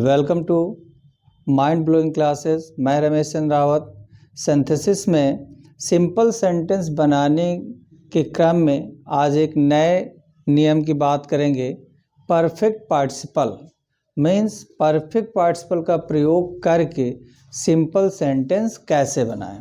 Welcome to mind blowing classes. मैं Ramesh Chandra Rawat. Synthesis में simple sentence बनाने के क्रम में आज एक नए नियम की बात करेंगे। Perfect participle means perfect participle का प्रयोग करके सिंपल सेंटेंस कैसे बनाएं।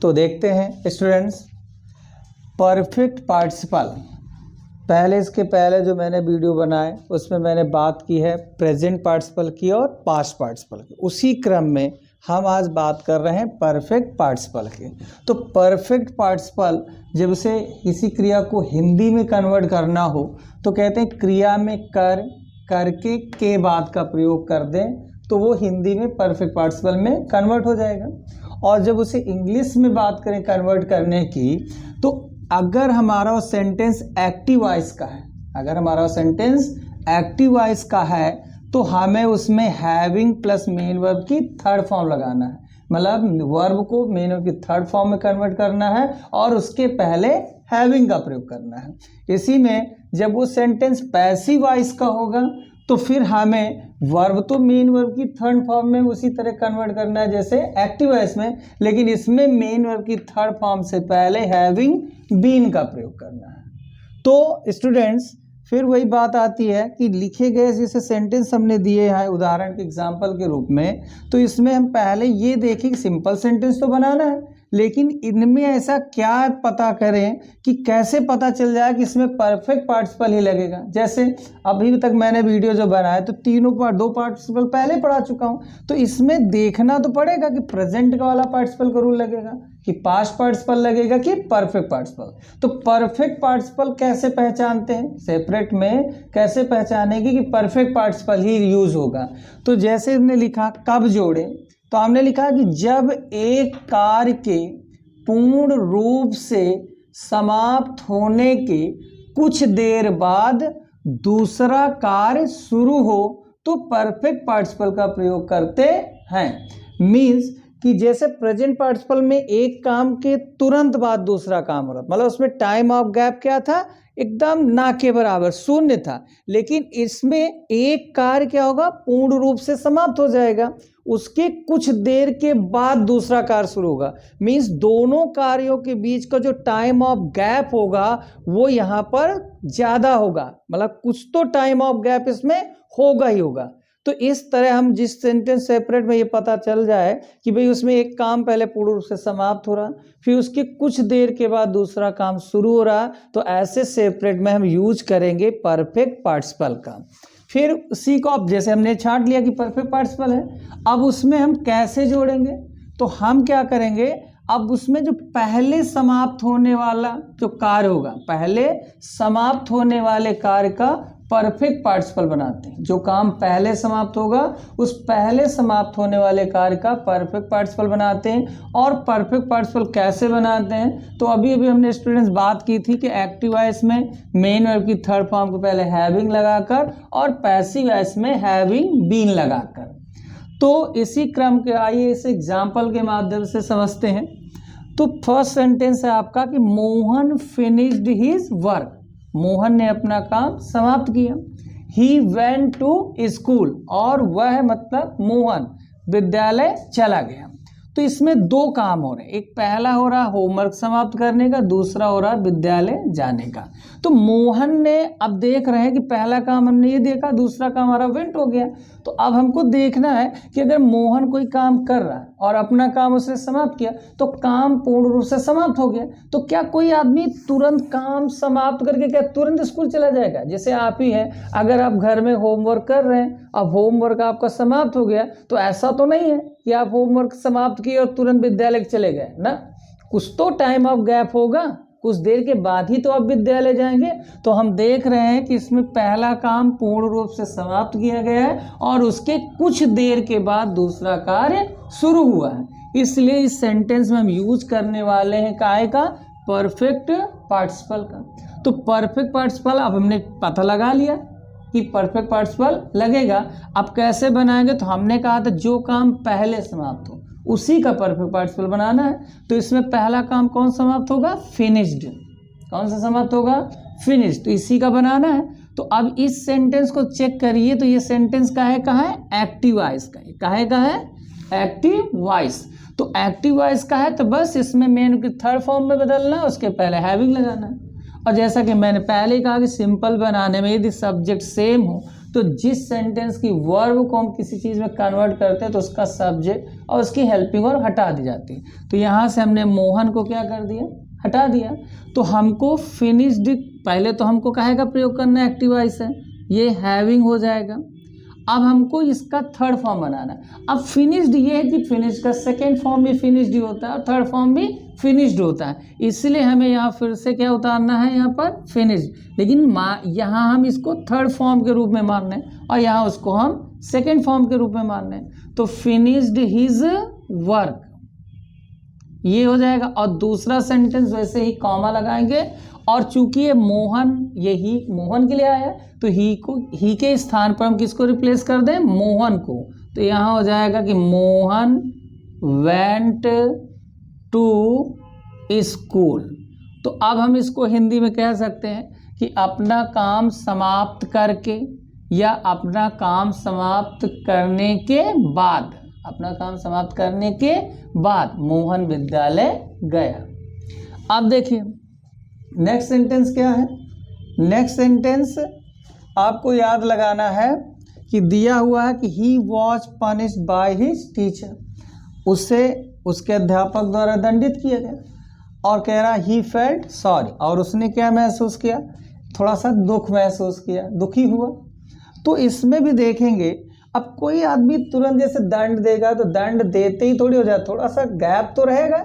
तो देखते हैं स्टूडेंट्स, परफेक्ट पार्टिसिपल इसके पहले जो मैंने वीडियो बनाए उसमें मैंने बात की है प्रेजेंट पार्टिसिपल की और पास्ट पार्टिसिपल की। उसी क्रम में हम आज बात कर रहे हैं परफेक्ट पार्टिसिपल की। तो परफेक्ट पार्टिसिपल जब उसे किसी क्रिया को हिंदी में कन्वर्ट करना हो तो कहते हैं क्रिया में करके के बाद का प्रयोग कर दें तो वो हिंदी में परफेक्ट पार्टिसिपल में कन्वर्ट हो जाएगा। और जब उसे इंग्लिश में बात करें कन्वर्ट करने की, तो अगर हमारा वो सेंटेंस एक्टिव वॉइस का है तो हमें उसमें हैविंग प्लस मेन वर्ब की थर्ड फॉर्म लगाना है। मतलब वर्ब को मेन वर्ब की थर्ड फॉर्म में कन्वर्ट करना है और उसके पहले हैविंग का प्रयोग करना है। इसी में जब वो सेंटेंस पैसिव वॉइस का होगा तो फिर हमें वर्ब तो मेन वर्ब की थर्ड फॉर्म में उसी तरह कन्वर्ट करना है जैसे एक्टिव वॉइस में, लेकिन इसमें मेन वर्ब की थर्ड फॉर्म से पहले हैविंग बीन का प्रयोग करना है। तो स्टूडेंट्स फिर वही बात आती है कि लिखे गए जैसे सेंटेंस हमने दिए हैं उदाहरण के एग्जाम्पल के रूप में, तो इसमें हम पहले ये देखें कि सिंपल सेंटेंस तो बनाना है, लेकिन इनमें ऐसा क्या पता करें कि कैसे पता चल जाए कि इसमें परफेक्ट पार्टिसिपल ही लगेगा। जैसे अभी तक मैंने वीडियो जो बनाया तो दो पार्टिसिपल पहले पढ़ा चुका हूँ, तो इसमें देखना तो पड़ेगा कि प्रेजेंट का वाला पार्टिसिपल जरूर लगेगा कि पास्ट पार्टिसिपल लगेगा कि परफेक्ट पार्टिसिपल। तो परफेक्ट पार्टिसिपल कैसे पहचानते हैं, सेपरेट में कैसे पहचानेंगे कि परफेक्ट पार्टिसिपल ही यूज होगा। तो जैसे हमने लिखा कब जोड़े, तो हमने लिखा कि जब एक कार्य के पूर्ण रूप से समाप्त होने के कुछ देर बाद दूसरा कार्य शुरू हो तो परफेक्ट पार्टिसिपल का प्रयोग करते हैं। मीन्स कि जैसे प्रेजेंट पार्टिसिपल में एक काम के तुरंत बाद दूसरा काम हो रहा, मतलब उसमें टाइम ऑफ गैप क्या था, एकदम ना के बराबर शून्य था, लेकिन इसमें एक कार्य क्या होगा, पूर्ण रूप से समाप्त हो जाएगा, उसके कुछ देर के बाद दूसरा कार्य शुरू होगा। मीन्स दोनों कार्यों के बीच का जो टाइम ऑफ गैप होगा वो यहाँ पर ज़्यादा होगा, मतलब कुछ तो टाइम ऑफ गैप इसमें होगा ही होगा। तो इस तरह हम जिस सेंटेंस सेपरेट में ये पता चल जाए कि भाई उसमें एक काम पहले पूर्ण रूप से समाप्त हो रहा, फिर उसके कुछ देर के बाद दूसरा काम शुरू हो रहा, तो ऐसे सेपरेट में हम यूज करेंगे परफेक्ट पार्टिसिपल का। फिर उसी को अब जैसे हमने छांट लिया कि परफेक्ट पार्टिसिपल है, अब उसमें हम कैसे जोड़ेंगे, तो हम क्या करेंगे, अब उसमें जो पहले समाप्त होने वाला जो कार्य होगा, पहले समाप्त होने वाले कार्य का परफेक्ट पार्टिसिपल बनाते हैं। जो काम पहले समाप्त होगा उस पहले समाप्त होने वाले कार्य का परफेक्ट पार्टिसिपल बनाते हैं। और परफेक्ट पार्टिसिपल कैसे बनाते हैं, तो अभी हमने स्टूडेंट्स बात की थी कि एक्टिव वॉइस में मेन वर्ब की थर्ड फॉर्म को पहले हैविंग लगाकर और पैसिव वॉइस में हैविंग बीन लगाकर। तो इसी क्रम के आइए इस एग्जाम्पल के माध्यम से समझते हैं। तो फर्स्ट सेंटेंस है आपका कि Mohan finished his work, Mohan ने अपना काम समाप्त किया। ही वेंट टू स्कूल, और वह मतलब मोहन विद्यालय चला गया। तो इसमें दो काम हो रहे हैं, एक पहला हो रहा होमवर्क समाप्त करने का, दूसरा हो रहा विद्यालय जाने का। तो मोहन ने अब देख रहे हैं कि पहला काम हमने ये देखा, दूसरा काम हमारा वेंट हो गया। तो अब हमको देखना है कि अगर मोहन कोई काम कर रहा है और अपना काम उसने समाप्त किया तो काम पूर्ण रूप से समाप्त हो गया, तो क्या कोई आदमी तुरंत काम समाप्त करके क्या तुरंत स्कूल चला जाएगा? जैसे आप ही हैं, अगर आप घर में होमवर्क कर रहे हैं, अब होमवर्क आपका समाप्त हो गया, तो ऐसा तो नहीं है कि आप होमवर्क समाप्त किए और तुरंत विद्यालय चले गए ना, कुछ तो टाइम ऑफ गैप होगा, कुछ देर के बाद ही तो आप विद्यालय जाएंगे। तो हम देख रहे हैं कि इसमें पहला काम पूर्ण रूप से समाप्त किया गया है और उसके कुछ देर के बाद दूसरा कार्य शुरू हुआ है, इसलिए इस सेंटेंस में हम यूज करने वाले हैं काय का, परफेक्ट पार्टिसिपल का। तो परफेक्ट पार्टिसिपल अब हमने पता लगा लिया कि परफेक्ट पार्टिसिपल लगेगा। अब कैसे बनाएंगे, तो हमने कहा था जो काम पहले समाप्त हो उसी का परफेक्ट पार्टिसिपल बनाना है। तो इसमें पहला काम कौन समाप्त होगा, फिनिश्ड। कौन सा समाप्त होगा, फिनिश्ड, तो इसी का बनाना है। तो अब इस सेंटेंस को चेक करिए, तो ये सेंटेंस का है, कहाँ है, एक्टिव वॉइस का है, कहाँ है, कहाँ है, एक्टिव वॉइस। तो एक्टिव वॉइस का है तो बस इसमें मेन की थर्ड फॉर्म में बदलना है, उसके पहले हैविंग लगाना है। और जैसा कि मैंने पहले ही कहा कि सिंपल बनाने में यदि सब्जेक्ट सेम हो तो जिस सेंटेंस की वर्ब को हम किसी चीज़ में कन्वर्ट करते हैं तो उसका सब्जेक्ट और उसकी हेल्पिंग वर्ब हटा दी जाती है। तो यहाँ से हमने मोहन को क्या कर दिया, हटा दिया। तो हमको फिनिश्ड, पहले तो हमको काहे का प्रयोग करना है, एक्टिव वॉइस है, ये हैविंग हो जाएगा। अब हमको इसका थर्ड फॉर्म बनाना है। अब फिनिश्ड ये है कि फिनिश्ड का सेकेंड फॉर्म भी फिनिश्ड ही होता है और थर्ड फॉर्म भी फिनिश्ड होता है, इसलिए हमें यहाँ फिर से क्या उतारना है, यहाँ पर फिनिश्ड। लेकिन यहाँ हम इसको थर्ड फॉर्म के रूप में मान रहे हैं और यहाँ उसको हम सेकेंड फॉर्म के रूप में मान रहे हैं। तो फिनिश्ड हिज वर्क, ये हो जाएगा। और दूसरा सेंटेंस वैसे ही कॉमा लगाएंगे, और चूंकि ये मोहन, यही मोहन के लिए आया तो ही के स्थान पर हम किसको रिप्लेस कर दें, मोहन को। तो यहाँ हो जाएगा कि मोहन वेंट टू स्कूल। तो अब हम इसको हिंदी में कह सकते हैं कि अपना काम समाप्त करके या अपना काम समाप्त करने के बाद, अपना काम समाप्त करने के बाद मोहन विद्यालय गया। अब देखिए नेक्स्ट सेंटेंस क्या है। नेक्स्ट सेंटेंस आपको याद लगाना है कि दिया हुआ है कि he was punished by his teacher, उसे उसके अध्यापक द्वारा दंडित किया गया। और कह रहा ही फेल्ट सॉरी, और उसने क्या महसूस किया, थोड़ा सा दुख महसूस किया, दुखी हुआ। तो इसमें भी देखेंगे, अब कोई आदमी तुरंत जैसे दंड देगा तो दंड देते ही थोड़ी हो जाए, थोड़ा सा गैप तो रहेगा,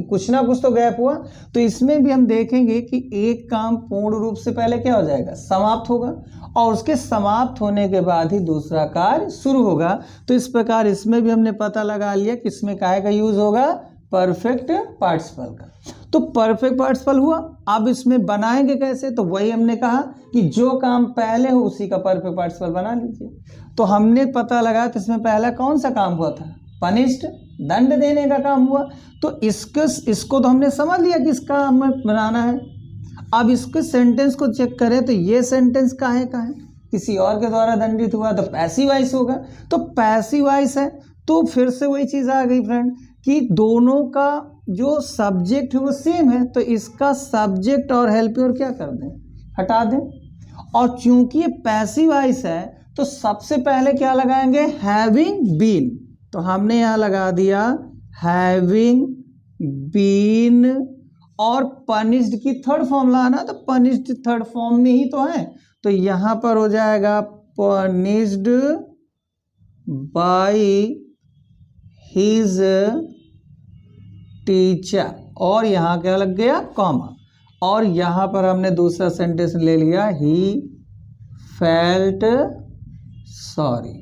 कुछ ना कुछ तो गैप हुआ। तो इसमें भी हम देखेंगे कि एक काम पूर्ण रूप से पहले क्या हो जाएगा, समाप्त होगा, और उसके समाप्त होने के बाद ही दूसरा कार्य शुरू होगा। तो इस प्रकार इसमें भी हमने पता लगा लिया कि इसमें काहे का यूज होगा, परफेक्ट पार्टिसिपल का। तो परफेक्ट पार्टिसिपल हुआ। अब इसमें बनाएंगे कैसे, तो वही हमने कहा कि जो काम पहले हो उसी का परफेक्ट पार्टिसिपल बना लीजिए। तो हमने पता लगा तो इसमें पहला कौन सा काम हुआ था, पनिश्ड, दंड देने का काम हुआ। तो इसको तो हमने समझ लिया कि इसका हमें बनाना है। अब इसके सेंटेंस को चेक करें तो ये सेंटेंस काहे का है, किसी और के द्वारा दंडित हुआ तो पैसिव वॉइस होगा। तो पैसिव वॉइस है तो फिर से वही चीज़ आ गई फ्रेंड कि दोनों का जो सब्जेक्ट है वो सेम है, तो इसका सब्जेक्ट और हेल्प और क्या कर दें, हटा दें। और चूंकि ये पैसिव वॉइस है तो सबसे पहले क्या लगाएंगे, हैविंग बीन। तो हमने यहाँ लगा दिया हैविंग बीन, और पनिश्ड की थर्ड फॉर्म लाना, तो पनिश्ड थर्ड फॉर्म में ही तो है। तो यहाँ पर हो जाएगा पनिश्ड बाय हिज टीचर, और यहाँ क्या लग गया, कॉमा। और यहाँ पर हमने दूसरा सेंटेंस ले लिया ही फेल्ट सॉरी,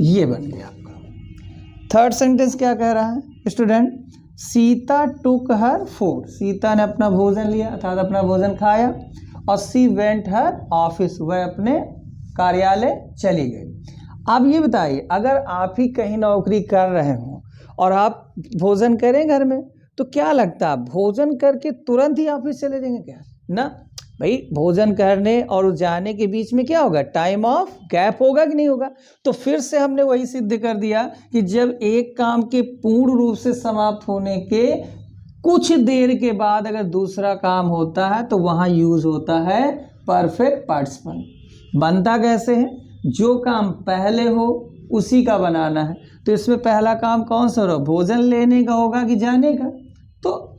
ये बन गया आपका। थर्ड सेंटेंस क्या कह रहा है स्टूडेंट, सीता टुक हर फूड, सीता ने अपना भोजन लिया अर्थात अपना भोजन खाया। और सी वेंट हर ऑफिस, वह अपने कार्यालय चली गई। अब ये बताइए, अगर आप ही कहीं नौकरी कर रहे हो और आप भोजन करें घर में, तो क्या लगता है भोजन करके तुरंत ही ऑफिस चले जाएंगे क्या, ना भाई, भोजन करने और जाने के बीच में क्या होगा, टाइम ऑफ गैप होगा कि नहीं होगा। तो फिर से हमने वही सिद्ध कर दिया कि जब एक काम के पूर्ण रूप से समाप्त होने के कुछ देर के बाद अगर दूसरा काम होता है तो वहाँ यूज होता है परफेक्ट पार्टिसिपल। बनता कैसे है, जो काम पहले हो उसी का बनाना है। तो इसमें पहला काम कौन सा होगा, भोजन लेने का होगा कि जाने का, तो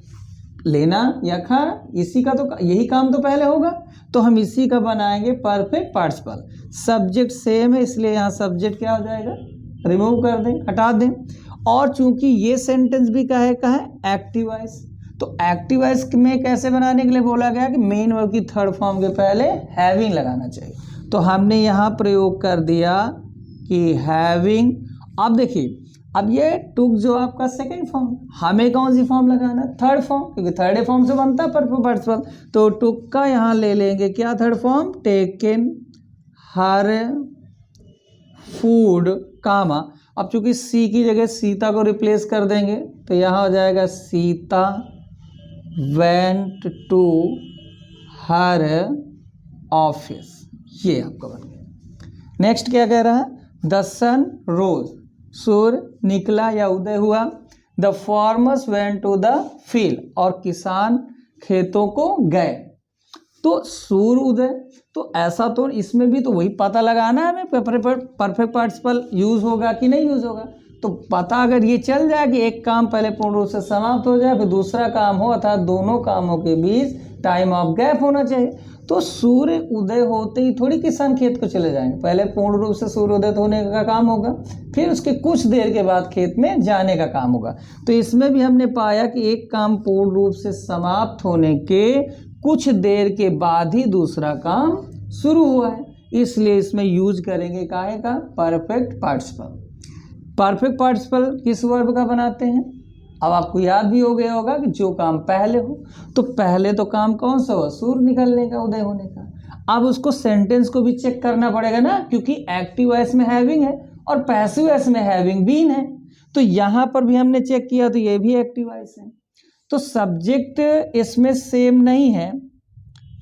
लेना या खाना, इसी का तो यही काम तो पहले होगा, तो हम इसी का बनाएंगे परफेक्ट पार्टिसिपल। सब्जेक्ट सेम है इसलिए यहाँ सब्जेक्ट क्या हो जाएगा, रिमूव कर दें, हटा दें। और चूंकि ये सेंटेंस भी का है एक्टिव वॉइस, तो एक्टिव वॉइस में कैसे बनाने के लिए बोला गया कि मेन वर्ब की थर्ड फॉर्म के पहले हैविंग लगाना चाहिए। तो हमने यहाँ प्रयोग कर दिया कि हैविंग। अब देखिए, अब ये टुक जो आपका सेकंड फॉर्म, हमें कौन सी फॉर्म लगाना, थर्ड फॉर्म, क्योंकि थर्ड फॉर्म से बनता है परफेक्ट पार्टिसिपल। तो टुक का यहाँ ले लेंगे क्या, third form, taken her food comma. अब चूंकि सी की जगह सीता को रिप्लेस कर देंगे तो यहाँ हो जाएगा Sita went to her office, ये आपका बन गया। नेक्स्ट क्या कह रहा है, द सन रोज, सूर्य निकला या उदय हुआ। The farmers went to the field, और किसान खेतों को गए। तो सूर्य उदय, तो ऐसा तो इसमें भी तो वही पता लगाना है हमें, परफेक्ट पार्टिसिपल यूज होगा कि नहीं यूज होगा। तो पता अगर ये चल जाए कि एक काम पहले पूर्ण रूप से समाप्त हो जाए, फिर दूसरा काम हो, अर्थात दोनों कामों के बीच टाइम ऑफ गैप होना चाहिए। तो सूर्य उदय होते ही थोड़ी किसान खेत को चले जाएंगे, पहले पूर्ण रूप से सूर्योदय होने का काम होगा, फिर उसके कुछ देर के बाद खेत में जाने का काम होगा। तो इसमें भी हमने पाया कि एक काम पूर्ण रूप से समाप्त होने के कुछ देर के बाद ही दूसरा काम शुरू हुआ है, इसलिए इसमें यूज करेंगे काहे का, परफेक्ट पार्टिसिपल। परफेक्ट पार्टिसिपल किस वर्ब का बनाते हैं, अब आपको याद भी हो गया होगा कि जो काम पहले हो, तो पहले तो काम कौन सा हुआ, सूर्य निकलने का, उदय होने का। अब उसको सेंटेंस को भी चेक करना पड़ेगा ना, क्योंकि एक्टिव वॉइस में हैविंग है और पैसिव वॉइस में हैविंग बीन है। तो यहाँ पर भी हमने चेक किया तो ये भी एक्टिव वॉइस है। तो सब्जेक्ट इसमें सेम नहीं है,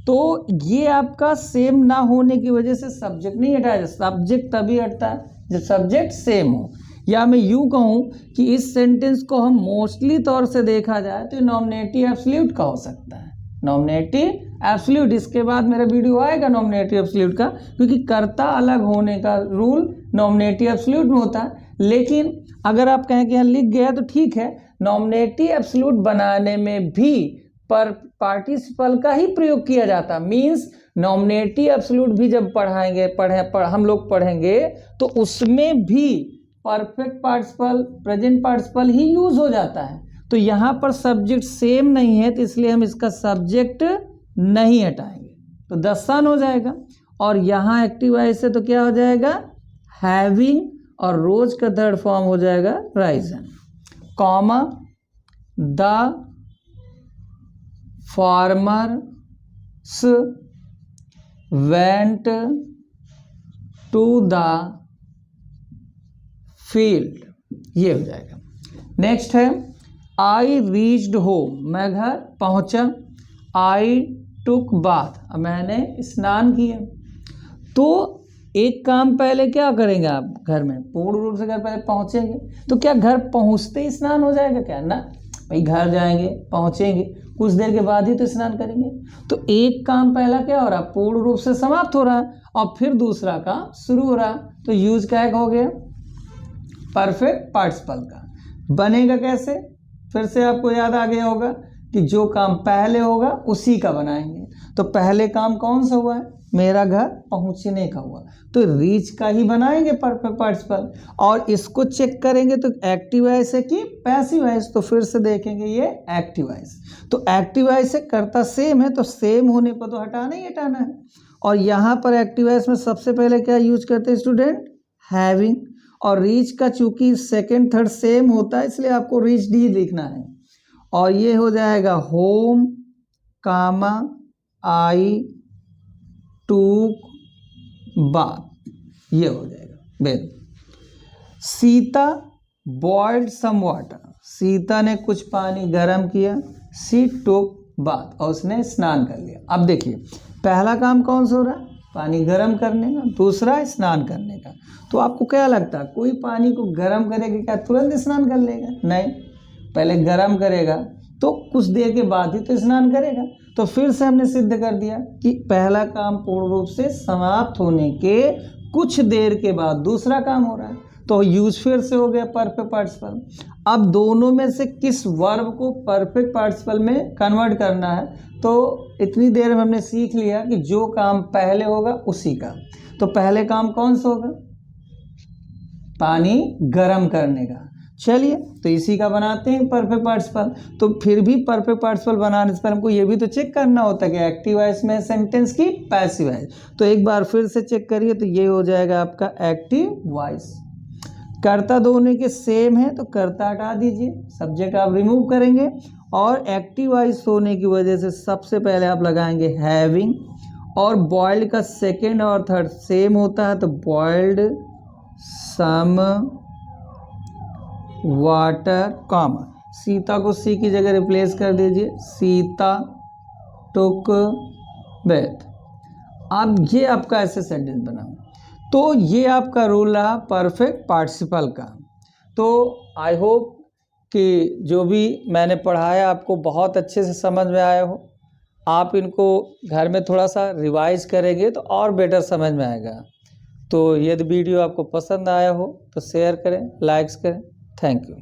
तो ये आपका सेम ना होने की वजह से सब्जेक्ट नहीं हटाया। सब्जेक्ट तभी हटता है जब सब्जेक्ट सेम हो, या मैं यूँ कहूँ कि इस सेंटेंस को हम मोस्टली तौर से देखा जाए तो नॉमिनेटिव एब्सोल्यूट का हो सकता है, नॉमिनेटिव एब्सोल्यूट। इसके बाद मेरा वीडियो आएगा नॉमिनेटिव एब्सोल्यूट का, क्योंकि कर्ता अलग होने का रूल नॉमिनेटिव एब्सोल्यूट में होता है। लेकिन अगर आप कहें कि यहाँ लिख गया तो ठीक है, नॉमिनेटिव एब्सोल्यूट बनाने में भी पर पार्टिसिपल का ही प्रयोग किया जाता, मीन्स नॉमिनेटिव एब्सोल्यूट भी जब हम लोग पढ़ेंगे तो उसमें भी परफेक्ट पार्टिसिपल, प्रेजेंट पार्टिसिपल ही यूज हो जाता है। तो यहाँ पर सब्जेक्ट सेम नहीं है, तो इसलिए हम इसका सब्जेक्ट नहीं हटाएंगे, तो द सन हो जाएगा। और यहाँ एक्टिव वॉइस से तो क्या हो जाएगा, हैविंग, और रोज का थर्ड फॉर्म हो जाएगा risen, comma the farmers went to the field, ये हो जाएगा। नेक्स्ट है आई रीच्ड होम, मैं घर पहुंचा। आई टुक बाथ, मैंने स्नान किया। तो एक काम पहले क्या करेंगे आप घर में, पूर्ण रूप से घर पहले पहुंचेंगे, तो क्या घर पहुंचते ही स्नान हो जाएगा क्या, ना भाई, घर जाएंगे पहुंचेंगे कुछ देर के बाद ही तो स्नान करेंगे। तो एक काम पहला क्या हो रहा, पूर्ण रूप से समाप्त हो रहा है, और फिर दूसरा काम शुरू हो रहा है। तो यूज क्या हो गया, परफेक्ट पार्टिसिपल का। बनेगा कैसे, फिर से आपको याद आ गया होगा कि जो काम पहले होगा उसी का बनाएंगे। तो पहले काम कौन सा हुआ है, मेरा घर पहुंचने का हुआ, तो रीच का ही बनाएंगे परफेक्ट पार्टिसिपल। और इसको चेक करेंगे तो एक्टिव वॉइस है कि पैसिव वॉइस, तो फिर से देखेंगे ये एक्टिव वॉइस। तो एक्टिव वॉइस से कर्ता सेम है, तो सेम होने पर तो हटाना ही हटाना है। और यहाँ पर एक्टिव वॉइस में सबसे पहले क्या यूज करते हैं स्टूडेंट, हैविंग। और रीच का चूंकि सेकंड थर्ड सेम होता है, इसलिए आपको रीच डी लिखना है। और ये हो जाएगा होम, कामा आई टूक बाथ, ये हो जाएगा। Well, Sita boiled some water, Sita ने कुछ पानी गर्म किया। सी टुक बाथ, और उसने स्नान कर लिया। अब देखिए पहला काम कौन सा हो रहा है, पानी गर्म करने का, दूसरा स्नान करने का। तो आपको क्या लगता है, कोई पानी को गर्म करेगा क्या तुरंत स्नान कर लेगा, नहीं, पहले गर्म करेगा तो कुछ देर के बाद ही तो स्नान करेगा। तो फिर से हमने सिद्ध कर दिया कि पहला काम पूर्ण रूप से समाप्त होने के कुछ देर के बाद दूसरा काम हो रहा है, तो यूज फिर से हो गया परफेक्ट पार्टिसिपल। अब दोनों में से किस वर्ब को परफेक्ट पार्टिसिपल में कन्वर्ट करना है, तो इतनी देर में हमने सीख लिया कि जो काम पहले होगा उसी का। तो पहले काम कौन सा होगा, पानी गर्म करने का। चलिए तो इसी का बनाते हैं परफेक्ट पार्टिसिपल। तो फिर भी परफेक्ट पार्टिसिपल बनाने से हमको ये भी तो चेक करना होता है कि एक्टिव वॉइस में सेंटेंस की पैसिव वॉइस। तो एक बार फिर से चेक करिए, तो ये हो जाएगा आपका एक्टिव वॉइस। कर्ता दोनों के सेम है, तो कर्ता हटा दीजिए, सब्जेक्ट आप रिमूव करेंगे। और एक्टिव वॉइस होने की वजह से सबसे पहले आप लगाएंगे हैविंग, और बॉइल्ड का सेकेंड और थर्ड सेम होता है, तो boiled some water, comma Sita को सी की जगह रिप्लेस कर दीजिए, सीता टुक बैथ। अब ये आपका ऐसे सेंटेंस बना। तो ये आपका रूल रहा परफेक्ट पार्टिसिपल का। तो आई होप कि जो भी मैंने पढ़ाया आपको बहुत अच्छे से समझ में आया हो। आप इनको घर में थोड़ा सा रिवाइज करेंगे तो और बेटर समझ में आएगा। तो यदि वीडियो आपको पसंद आया हो तो शेयर करें, लाइक्स करें। Thank you.